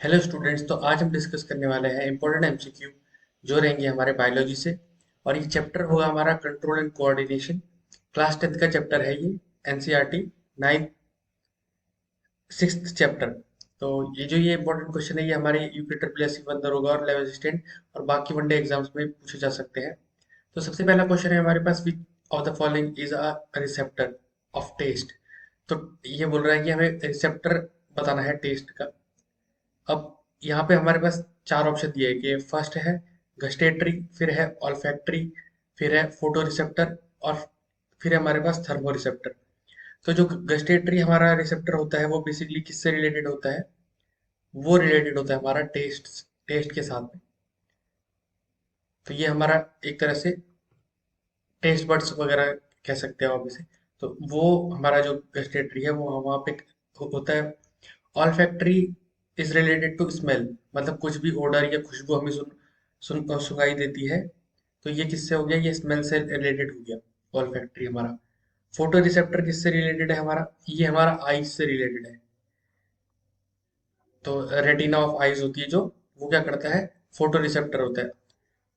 Hello students. तो आज हम डिस्कस करने वाले हैं इम्पोर्टेंट एमसीक्यू जो रहेंगे हमारे बायोलॉजी से। और ये चैप्टर होगा हमारा control and coordination. Class 10th का चैप्टर है ये। NCERT 9th 6th chapter. तो ये इम्पोर्टेंट क्वेश्चन है, ये हमारे यूपी ट्रिपल एस सी अंदर होगा और लेवल असिस्टेंट और बाकी वनडे एग्जाम्स में पूछे जा सकते हैं। तो सबसे पहला क्वेश्चन है हमारे पास, which of the following is a receptor of taste. तो ये बोल रहा है कि हमें रिसेप्टर बताना है टेस्ट का। अब यहाँ पे हमारे पास चार ऑप्शन दिए हैं कि फर्स्ट है गस्टेटरी, फिर है ऑल्फैक्टरी, फिर है फोटो रिसेप्टर और फिर है हमारे पास थर्मो रिसेप्टर। तो जो गस्टेटरी हमारा रिसेप्टर होता है वो बेसिकली किससे रिलेटेड होता है? वो रिलेटेड होता है हमारा टेस्ट टेस्ट के साथ में। तो ये हमारा एक तरह से टेस्ट बड्स वगैरह कह सकते हैं ऑब्वियसली। तो वो हमारा जो गस्टेटरी है वो वहाँ पे होता है। Olfactory is related to smell, मतलब कुछ भी ऑर्डर या खुशबू हमें सुनाई देती है। तो ये किससे हो गया? ये स्मेल से रिलेटेड हो गया ऑल्फैक्टरी हमारा। फोटो रिसेप्टर किससे रिलेटेड है हमारा? ये हमारा आईज से रिलेटेड है। तो रेटिना ऑफ आईज होती है जो, वो क्या करता है? फोटो रिसेप्टर होता है।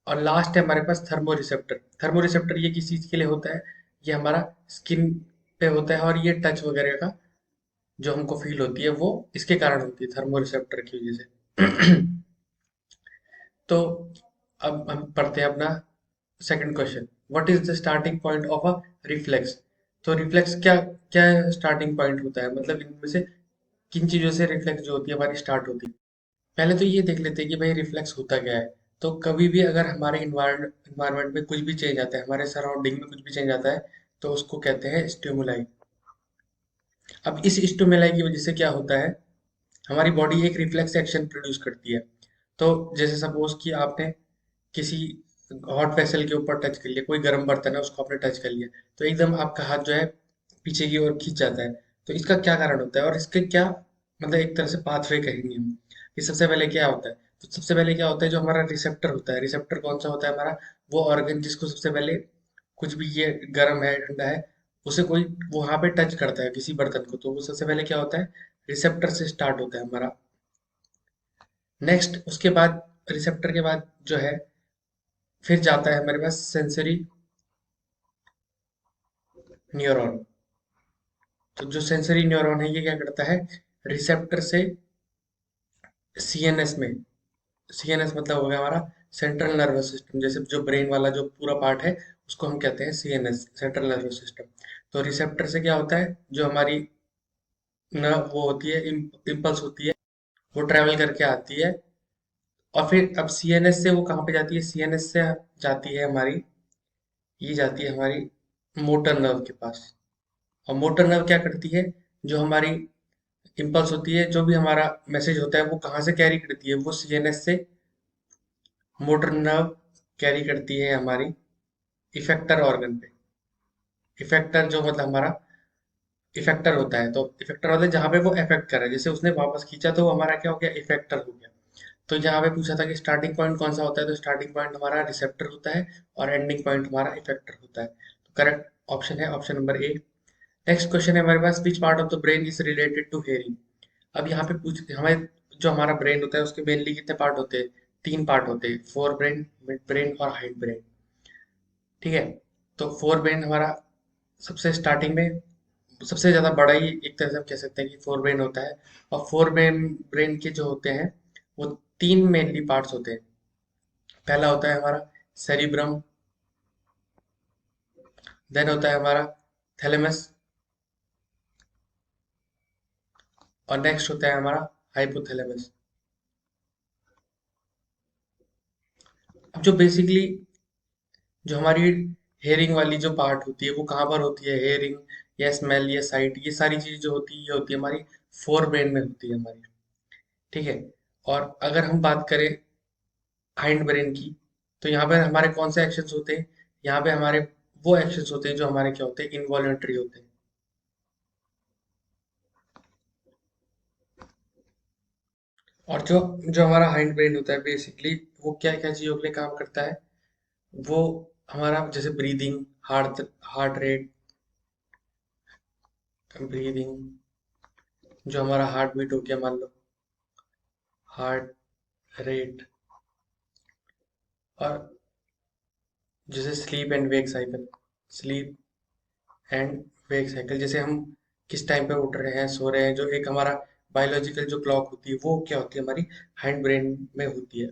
और लास्ट है हमारे पास थर्मो रिसेप्टर। थर्मो रिसेप्टर ये किस चीज के लिए होता है? ये हमारा स्किन पे होता है और ये टच वगैरह का जो हमको फील होती है वो इसके कारण होती है, थर्मो रिसेप्टर की वजह से। तो अब हम पढ़ते हैं अपना second question. What is the starting point of a reflex? तो रिफ्लेक्स क्या क्या स्टार्टिंग पॉइंट होता है, मतलब इनमें से किन चीजों से रिफ्लेक्स जो होती है हमारी स्टार्ट होती है? पहले तो ये देख लेते हैं कि भाई रिफ्लेक्स होता क्या है। तो कभी भी अगर हमारे इन्वायरमेंट में कुछ भी चेंज आता है, हमारे सराउंडिंग में कुछ भी चेंज आता है, तो उसको कहते हैं स्टिमुलाई। अब इस स्टिमुलाई की वजह से क्या होता है, हमारी बॉडी एक रिफ्लेक्स एक्शन प्रोड्यूस करती है। तो जैसे सपोज कि आपने किसी हॉट वेसल के ऊपर टच कर लिया, कोई गर्म बर्तन है उसको आपने टच कर लिया, तो एकदम आपका हाथ जो है पीछे की ओर खींच जाता है। तो इसका क्या कारण होता है और इसके क्या मतलब एक तरह से पाथवे कहेंगे हम कि सबसे पहले क्या होता है? तो सबसे पहले क्या होता है, जो हमारा रिसेप्टर होता है, रिसेप्टर कौन सा होता है हमारा? वो ऑर्गन जिसको सबसे पहले कुछ भी, ये गर्म है ठंडा है, उसे कोई वहां पे टच करता है किसी बर्तन को, तो वो सबसे पहले क्या होता है? रिसेप्टर से स्टार्ट होता है हमारा। नेक्स्ट उसके बाद रिसेप्टर के बाद जो है फिर जाता है हमारे पास सेंसरी न्यूरॉन। तो जो सेंसरी न्यूरॉन है ये क्या करता है? रिसेप्टर से सीएनएस में, सीएनएस मतलब हो गया हमारा सेंट्रल नर्वस सिस्टम, जैसे जो ब्रेन वाला जो पूरा पार्ट है उसको हम कहते हैं सीएनएस, सेंट्रल नर्वस सिस्टम। तो रिसेप्टर से क्या होता है, जो हमारी न वो होती है इम्पल्स होती है, वो ट्रेवल करके आती है। और फिर अब सीएनएस से वो कहाँ पे जाती है? सीएनएस से जाती है हमारी, ये जाती है हमारी मोटर नर्व के पास। और मोटर नर्व क्या करती है? जो हमारी इम्पल्स होती है, जो भी हमारा मैसेज होता है वो कहाँ से कैरी करती है? वो सीएनएस से मोटर नर्व कैरी करती है हमारी इफेक्टर ऑर्गन पे। इफेक्टर जो मतलब हमारा इफेक्टर होता है, तो इफेक्टर वाले जहाँ पे वो इफेक्ट कर रहा है, जैसे उसने वापस खींचा तो वो हमारा क्या हो गया? इफेक्टर हो गया। तो यहाँ पे पूछा था कि स्टार्टिंग पॉइंट कौन सा होता है, तो स्टार्टिंग पॉइंट हमारा रिसेप्टर होता है और एंडिंग पॉइंट हमारा इफेक्टर होता है। तो करेक्ट ऑप्शन है option number A. Next question है हमारे पास, which part of the brain is related to hearing. अब यहाँ पे पूछ हमें, जो हमारा ब्रेन होता है उसके मेनली कितने पार्ट होते हैं? तीन पार्ट होते हैं, फोर ब्रेन, मिड ब्रेन और हाइड ब्रेन। ठीक है। तो फोर ब्रेन हमारा सबसे स्टार्टिंग में सबसे ज्यादा बड़ा ही एक तरह से हम कह सकते हैं कि फोर ब्रेन होता है। और फोर ब्रेन ब्रेन के जो होते हैं वो तीन मेनली पार्ट्स होते हैं। पहला होता है हमारा सेरिब्रम, देन होता है हमारा थैलेमस, और नेक्स्ट होता है हमारा हाइपोथैलेमस। अब जो बेसिकली जो हमारी हेयरिंग वाली जो पार्ट होती है वो कहाँ पर होती है? हेयरिंग या स्मेल या साइट, ये सारी चीज जो होती है ये होती है हमारी फोर ब्रेन में होती है हमारी। ठीक है। और अगर हम बात करें हाइंड ब्रेन की, तो यहाँ पे हमारे कौन से एक्शंस होते हैं? यहाँ पे हमारे वो एक्शंस होते हैं जो हमारे क्या होते हैं? इनवॉलेंट्री होते हैं। और जो जो हमारा हाइंड ब्रेन होता है बेसिकली वो क्या क्या चीजों के लिए काम करता है? वो हमारा जैसे breathing, heart heart rate, breathing, जो हमारा हार्ट बीट हो गया मान लो, हार्ट रेट, और जैसे sleep and wake cycle, sleep and wake cycle, जैसे हम किस टाइम पे उठ रहे हैं, सो रहे हैं, जो एक हमारा बायोलॉजिकल जो क्लॉक होती है वो क्या होती है, हमारी हाइंड ब्रेन में होती है।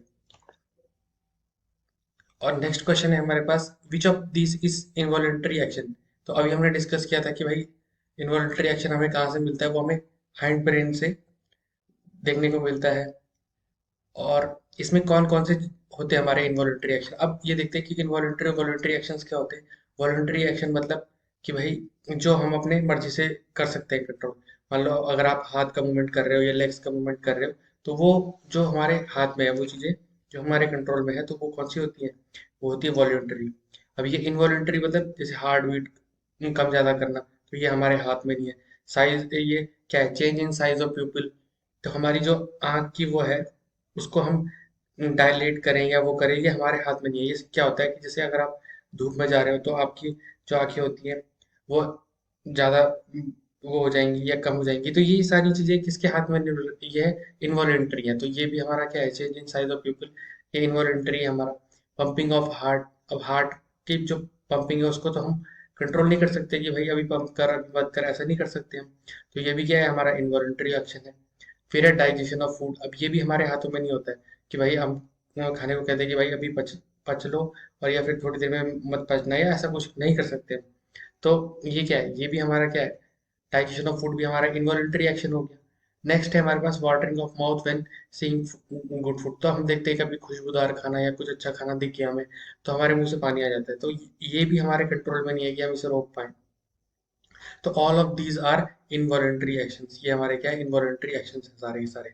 और नेक्स्ट क्वेश्चन है हमारे पास, which of this is involuntary action. तो अभी हमने डिस्कस किया था कि भाई इनवॉलेंटरी एक्शन हमें कहाँ से मिलता है, वो हमें हाइंड ब्रेन से देखने को मिलता है। और इसमें कौन कौन से होते हैं हमारे इनवॉलेंटरी एक्शन, अब ये देखते हैं कि इनवॉलेंटरी और वॉलेंटरी एक्शंस क्या होते हैं। वॉलेंटरी एक्शन मतलब कि भाई जो हम अपने मर्जी से कर सकते हैं कंट्रोल। मान लो अगर आप हाथ का मूवमेंट कर रहे हो या लेग्स का मूवमेंट कर रहे हो, तो वो जो हमारे हाथ में है वो चीजें जो हमारे कंट्रोल में है, तो वो कौन सी होती है, वो होती है वॉलेंटरी। अब ये इनवॉलेंटरी मतलब जैसे हार्ट बीट कम ज्यादा करना, तो ये हमारे हाथ में नहीं है। साइज, ये क्या है, चेंज इन साइज ऑफ प्यूपिल, तो हमारी जो आँख की वो है उसको हम डायलेट करें या वो करें, ये हमारे हाथ में नहीं है। ये क्या होता है कि जैसे अगर आप धूप में जा रहे हो तो आपकी जो आंखें होती हैं वो ज़्यादा वो हो जाएंगी या कम हो जाएंगी, तो ये सारी चीज़ें किसके हाथ में नहीं होती, ये इनवॉलेंट्री है। तो ये भी हमारा क्या है, change in size of people, ये इनवॉलेंट्री है हमारा। पंपिंग ऑफ हार्ट, अब हार्ट की जो पंपिंग है उसको तो हम कंट्रोल नहीं कर सकते कि भाई अभी पंप कर अभी मत कर, ऐसा नहीं कर सकते हम। तो ये भी क्या है, हमारा इनवॉलेंट्री एक्शन है। फिर है डाइजेशन ऑफ फूड, अब ये भी हमारे हाथों में नहीं होता है कि भाई हम खाने को कहते हैं कि भाई अभी पच पच लो, और या फिर थोड़ी देर में मत पचना, या ऐसा कुछ नहीं कर सकते हम। तो ये क्या है, ये भी हमारा क्या है, डाइजेशन ऑफ फूड भी हमारा इनवॉलेंटरी एक्शन हो गया। नेक्स्ट है हमारे पास watering of mouth when seeing good food, तो हम देखते हैं कभी खुशबूदार खाना या कुछ अच्छा खाना दिख गया हमें, तो हमारे मुंह से पानी आ जाता है, तो ये भी हमारे कंट्रोल में नहीं है कि हम इसे रोक पाए। तो all of these are involuntary actions, ये हमारे क्या है, इनवॉलेंटरी एक्शंस हैं सारे के सारे।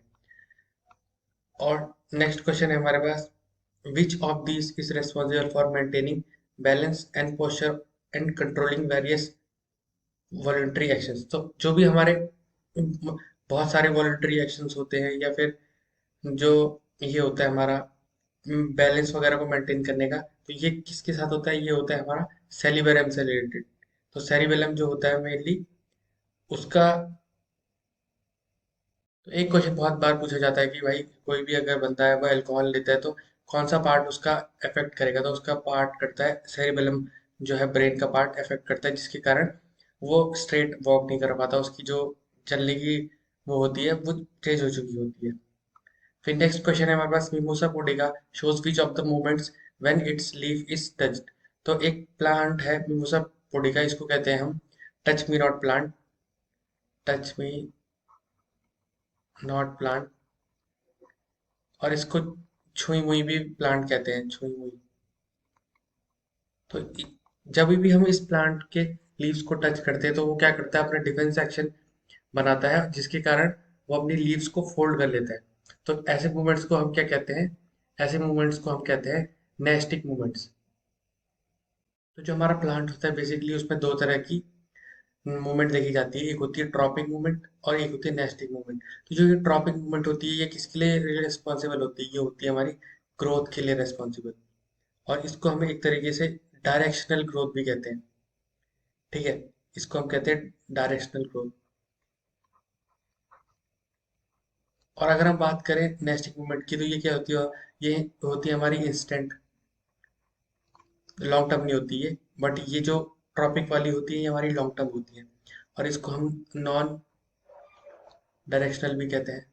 और नेक्स्ट क्वेश्चन है हमारे पास, which of these is responsible for maintaining balance and posture and controlling various voluntary actions. तो जो भी हमारे बहुत सारे वॉलंटरी एक्शंस होते हैं, या फिर जो ये होता है हमारा बैलेंस वगैरह को मेंटेन करने का, तो ये किसके साथ होता है, ये होता है हमारा सेरिबेलम से रिलेटेड। तो सेरिबेलम जो होता है मेनली उसका, तो एक क्वेश्चन बहुत बार पूछा जाता है कि भाई कोई भी अगर बंदा है वो अल्कोहल लेता है तो कौन सा पार्ट उसका अफेक्ट करेगा, तो उसका पार्ट करता है सेरिबेलम, जो है ब्रेन का पार्ट अफेक्ट करता है, जिसके कारण वो स्ट्रेट वॉक नहीं कर पाता, उसकी जो चलने की वो होती है वो तेज हो चुकी होती है। फिर नेक्स्ट क्वेश्चन है हमारे पास, mimosa pudica shows which of the movements when its leaf is touched. तो एक प्लांट है मिमोसा पुडिका, इसको कहते हैं हम touch me not plant, touch me not plant, और इसको छुई मुई भी प्लांट कहते हैं, छुई मुई। तो जब भी हम इस प्लांट के लीव्स को टच करते हैं तो वो क्या करता है, अपना डिफेंस एक्शन बनाता है, जिसके कारण वो अपनी लीव्स को फोल्ड कर लेता है। तो ऐसे मूवमेंट्स को हम क्या कहते हैं, ऐसे मूवमेंट्स को हम कहते हैं नेस्टिक मूवमेंट्स। तो जो हमारा प्लांट होता है बेसिकली उसमें दो तरह की मूवमेंट देखी जाती है, एक होती है ट्रॉपिक मूवमेंट और एक होती है नेस्टिक मूवमेंट। तो जो ये ट्रॉपिक मूवमेंट होती है ये किसके लिए रिस्पॉन्सिबल होती है, ये होती है हमारी ग्रोथ के लिए रिस्पॉन्सिबल, और इसको हमें एक तरीके से डायरेक्शनल ग्रोथ भी कहते हैं। ठीक है, इसको हम कहते हैं डायरेक्शनल ग्रोथ। और अगर हम बात करें नेस्टिक मूवमेंट की, तो ये क्या होती है, ये होती है हमारी इंस्टेंट, लॉन्ग टर्म नहीं होती है, बट ये जो ट्रॉपिक वाली होती है ये हमारी लॉन्ग टर्म होती है, और इसको हम नॉन डायरेक्शनल भी कहते हैं।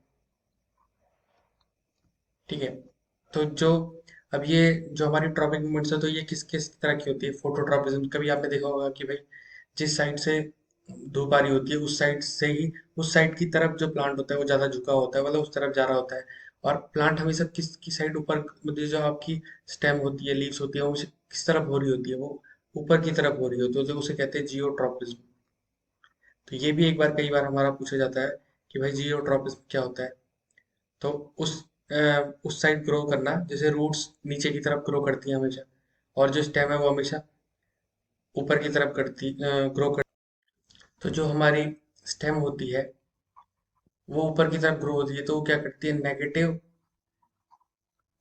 ठीक है, तो जो अब ये जो हमारी ट्रॉपिक मूवमेंट्स है, तो ये किस किस तरह की होती है, फोटोट्रॉपिज्म, कभी आपने देखा होगा कि भाई जिस साइड से धूप आ रही होती है उस साइड से ही उस साइड की तरफ जो प्लांट होता है वो ज्यादा झुका होता है, मतलब उस तरफ जा रहा होता है। और प्लांट हमेशा किस की साइड ऊपर, मतलब जो आपकी स्टेम होती है, लीव्स होती है, वो किस तरफ हो रही होती है, वो ऊपर की तरफ हो रही होती है, तो उसे कहते हैं जियोट्रॉपिज्म। तो ये भी एक बार कई बार हमारा पूछा जाता है कि भाई जियोट्रॉपिज्म क्या होता है। तो उस उस साइड ग्रो करना, जैसे रूट्स नीचे की तरफ ग्रो करती हैं हमेशा, और जो स्टेम है वो हमेशा ऊपर की तरफ ग्रो करती। तो जो हमारी स्टेम होती है वो ऊपर की तरफ ग्रो होती है, तो वो क्या करती है, नेगेटिव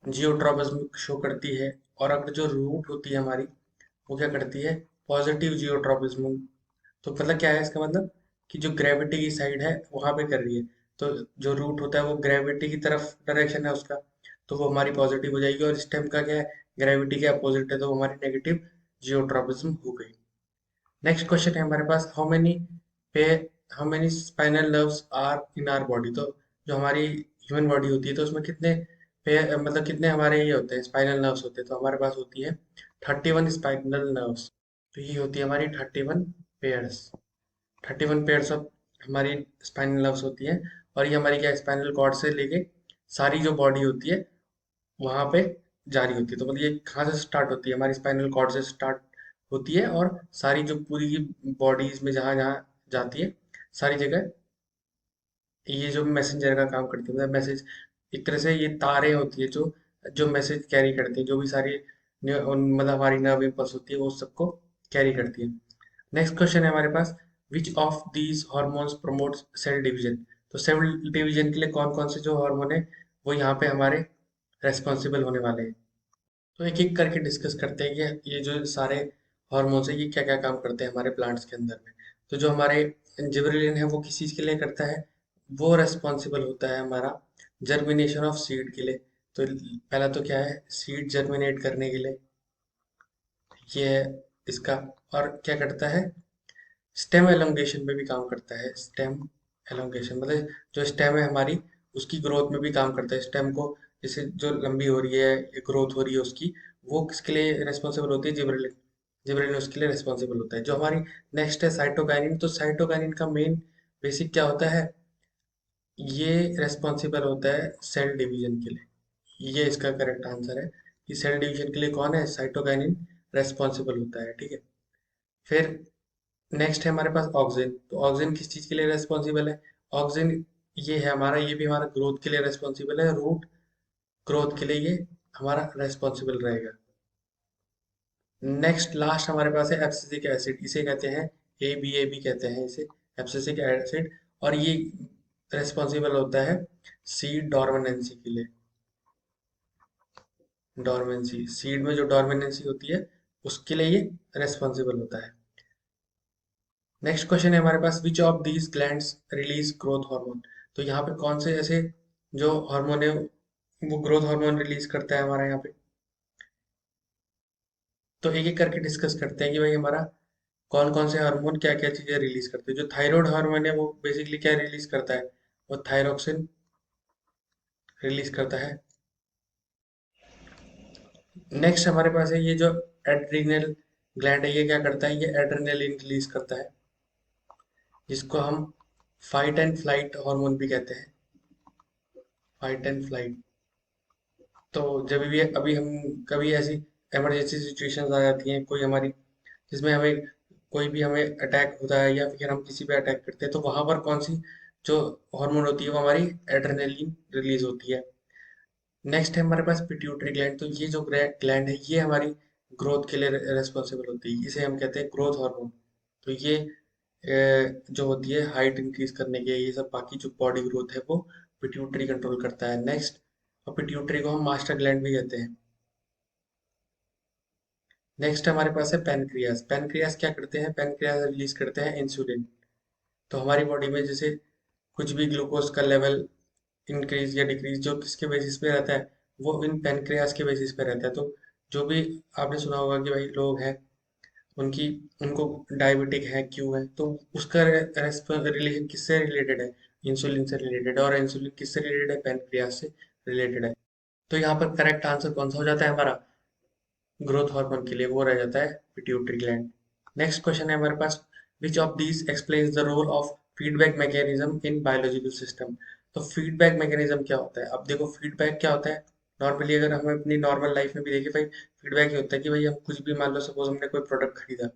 जियोट्रॉपिज्म शो करती है। और अगर जो रूट होती है हमारी वो क्या करती है, पॉजिटिव जियोट्रॉपिज्म। तो मतलब क्या है इसका मतलब, कि जो ग्रेविटी की साइड है वहां पे कर रही है। तो जो रूट होता है वो ग्रेविटी की तरफ डायरेक्शन है उसका, तो वो हमारी पॉजिटिव हो जाएगी। और स्टेम का क्या है, ग्रेविटी के अपोजिट है, तो वो हमारी नेगेटिव जियोट्रॉपिज्म हो गई। नेक्स्ट क्वेश्चन है हमारे पास, पे how many spinal nerves are in our body. तो जो हमारी ह्यूमन बॉडी होती है तो उसमें कितने मतलब कितने हमारे ये होते हैं स्पाइनल नर्व्स होते हैं, तो हमारे पास होती है 31 स्पाइनल नर्व्स। तो ये होती है हमारी 31 पेयर्स ऑफ हमारी स्पाइनल नर्व्स होती है। और ये हमारी क्या स्पाइनल कॉर्ड से लेके सारी जो बॉडी होती है वहां पे जारी होती है। तो मतलब ये कहाँ से स्टार्ट होती है, हमारी स्पाइनल कॉर्ड से स्टार्ट होती है और सारी जो पूरी की बॉडीज में जहाँ जहाँ जाती है सारी जगह ये जो मैसेंजर का काम करती है, मतलब मैसेज एक तरह से ये तारें होती है जो जो मैसेज कैरी करती है, जो भी सारी मतलब हमारी नर्व इम्पल्स होती है वो सबको कैरी करती है। नेक्स्ट क्वेश्चन है हमारे पास, which of these hormones promotes cell division. तो सेल डिवीजन के लिए कौन कौन से जो हार्मोन है वो यहाँ पे हमारे रेस्पॉन्सिबल होने वाले हैं। तो एक एक करके डिस्कस करते हैं कि ये जो सारे हॉर्मोन्स है ये क्या क्या काम करते हैं हमारे प्लांट्स के अंदर में। तो जो हमारे जिबरेलिन है वो किस चीज़ के लिए करता है, वो रेस्पॉन्सिबल होता है हमारा जर्मिनेशन ऑफ सीड के लिए। तो पहला तो क्या है, सीड जर्मिनेट करने के लिए ये है इसका। और क्या करता है, स्टेम एलोंगेशन में भी काम करता है। स्टेम एलोंगेशन मतलब जो स्टेम है हमारी उसकी ग्रोथ में भी काम करता है। स्टेम को जैसे जो लंबी हो रही है, ग्रोथ हो रही है उसकी, वो किसके लिए रेस्पॉन्सिबल होती है, जिबरेलिन। जिबरेलिन उसके लिए रेस्पॉन्सिबल होता है। जो हमारी नेक्स्ट है साइटोकाइनिन। तो साइटोकाइनिन का मेन बेसिक क्या होता है, ये रेस्पॉन्सिबल होता है सेल डिवीजन के लिए। ये इसका करेक्ट आंसर है कि सेल डिवीजन के लिए कौन है, साइटोकाइनिन रेस्पॉन्सिबल होता है, ठीक है। फिर नेक्स्ट है हमारे पास ऑक्सिन। तो ऑक्सिन किस चीज के लिए रेस्पॉन्सिबल है, ऑक्सिन ये है हमारा, ये भी हमारा ग्रोथ के लिए रेस्पॉन्सिबल है, रूट ग्रोथ के लिए ये हमारा रेस्पॉन्सिबल रहेगा। नेक्स्ट लास्ट हमारे पास है एब्सिसिक एसिड, इसे कहते हैं ए बी कहते हैं इसे, एब्सिसिक एसिड। और ये रेस्पॉन्सिबल होता है सीड डोरमेनेंसी के लिए। डोरमेंसी, सीड में जो डोरमेनेंसी होती है उसके लिए ये रेस्पॉन्सिबल होता है। नेक्स्ट क्वेश्चन है हमारे पास, which of these glands release growth hormone. तो यहाँ पे कौन से ऐसे जो हार्मोन है वो ग्रोथ हार्मोन रिलीज करता है हमारा यहाँ पे। तो एक एक करके डिस्कस करते हैं कि भाई हमारा कौन कौन से हार्मोन क्या क्या चीजें रिलीज करते हैं। जो थायराइड हार्मोन है वो बेसिकली क्या रिलीज करता है, वो थायरोक्सिन रिलीज करता है। नेक्स्ट हमारे पास है ये जो एड्रिनल ग्लैंड है, ये क्या करता है, ये एड्रेनलिन रिलीज करता है, जिसको हम फाइट एंड फ्लाइट हार्मोन भी कहते हैं। Fight and flight. तो जब भी अभी हम कभी ऐसी इमरजेंसी सिचुएशंस आ जाती हैं कोई हमारी, जिसमें हमें कोई भी हमें अटैक होता है या फिर हम किसी पे अटैक करते हैं, तो वहां पर कौन सी जो हार्मोन होती है वो हमारी एड्रेनलिन रिलीज होती है। नेक्स्ट है हमारे पास पिट्यूटरी ग्लैंड। तो ये जो ग्लैंड है ये हमारी ग्रोथ के लिए रेस्पॉन्सिबल होती है, इसे हम कहते हैं ग्रोथ हार्मोन। तो ये जो होती है हाइट इंक्रीज करने के, ये सब बाकी जो बॉडी ग्रोथ है वो पिट्यूटरी कंट्रोल करता है। नेक्स्ट, और पिट्यूटरी को हम मास्टर ग्लैंड भी कहते हैं। नेक्स्ट हमारे पास है पेनक्रियास। पेनक्रियास क्या करते हैं, पेनक्रियास रिलीज करते हैं इंसुलिन। तो हमारी बॉडी में जैसे कुछ भी ग्लूकोज का लेवल इंक्रीज या डिक्रीज जो किसके बेसिस पे रहता है, वो इन पेनक्रियास के बेसिस पे रहता है। तो जो भी आपने सुना होगा कि भाई लोग हैं उनकी उनको डायबिटिक है क्यों है, तो उसका रिलेशन किससे रिलेटेड है, इंसुलिन से रिलेटेड है। और इंसुलिन किससे रिलेटेड है, पेनक्रियास से रिलेटेड है। तो यहाँ पर करेक्ट आंसर कौन सा हो जाता है हमारा, ग्रोथ हार्मोन के लिए वो रह जाता है पिट्यूटरी ग्लैंड। नेक्स्ट क्वेश्चन है हमारे पास, which of these explains the role of feedback mechanism in biological system. तो फीडबैक मैकेनिज्म क्या होता है, अब देखो फीडबैक क्या होता है, नॉर्मली अगर हम अपनी नॉर्मल लाइफ में भी देखें भाई, फीडबैक ये होता है कि भाई हम कुछ भी, मान लो सपोज हमने कोई प्रोडक्ट खरीदा,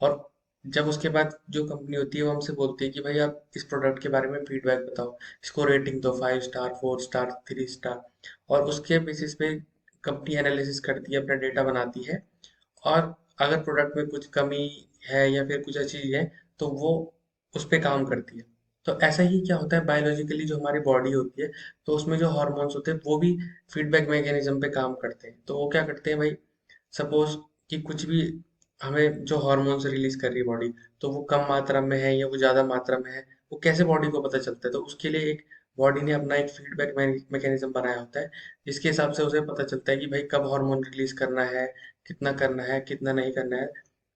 और जब उसके बाद जो कंपनी होती है वो हमसे बोलती है कि भाई आप इस प्रोडक्ट के बारे में फीडबैक बताओ, इसको रेटिंग दो, 5 स्टार, 4 स्टार, 3 स्टार। और उसके बेसिस पे कंपनी एनालिसिस करती है, अपना डेटा बनाती है। और अगर प्रोडक्ट में कुछ कमी है या फिर कुछ अच्छी चीज है तो वो उस पे काम करती है। तो ऐसा ही क्या होता है बायोलॉजिकली, जो हमारी बॉडी होती है तो उसमें जो हॉर्मोन्स होते हैं वो भी फीडबैक मैकेनिज्म पे काम करते हैं। तो वो क्या करते हैं भाई, सपोज कि कुछ भी हमें जो हॉर्मोन्स रिलीज कर रही है बॉडी, तो वो कम मात्रा में है या वो ज्यादा मात्रा में है, वो कैसे बॉडी को पता चलता है? तो उसके लिए एक बॉडी ने अपना एक फीडबैक मैकेनिज्म बनाया होता है, जिसके हिसाब से उसे पता चलता है कि भाई कब हार्मोन रिलीज करना है, कितना नहीं करना है।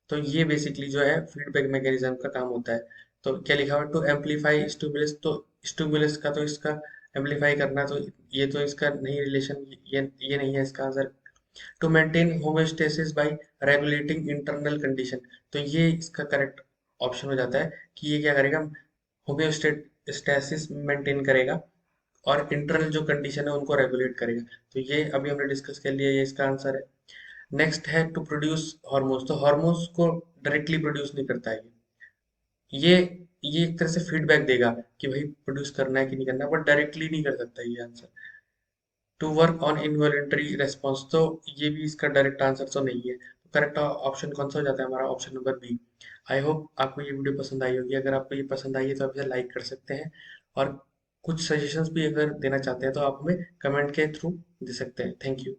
तो ये बेसिकली जो है फीडबैक मैकेनिज्म का काम होता है। तो क्या लिखा हुआ है? टू एम्पलीफाई स्टिमुलस, तो स्टिमुलस का तो इसका एम्पलीफाई करना, तो ये तो इसका नहीं रिलेशन, ये नहीं है इसका answer. To maintain homeostasis by regulating internal condition, तो ये इसका करेक्ट ऑप्शन हो जाता है कि ये क्या करेगा, होम्योस्टेसिस मेंटेन करेगा और इंटरनल जो कंडीशन है उनको रेगुलेट करेगा। तो ये अभी हमने डिस्कस कर लिया, ये इसका आंसर है। नेक्स्ट है टू प्रोड्यूस हार्मोन्स, तो हार्मोन्स को डायरेक्टली प्रोड्यूस नहीं करता है ये ये एक तरह से फीडबैक देगा कि भाई प्रोड्यूस करना है कि नहीं करना, बट डायरेक्टली नहीं कर सकता ये answer. To work on involuntary response, तो ये भी इसका डायरेक्ट आंसर तो नहीं है। तो करेक्ट ऑप्शन कौन सा हो जाता है हमारा? Option number B. I hope आपको ये वीडियो पसंद आई होगी। अगर आपको ये पसंद आई है तो आप इसे लाइक कर सकते हैं, और कुछ सजेशंस भी अगर देना चाहते हैं तो आप हमें कमेंट के थ्रू दे सकते हैं। Thank you.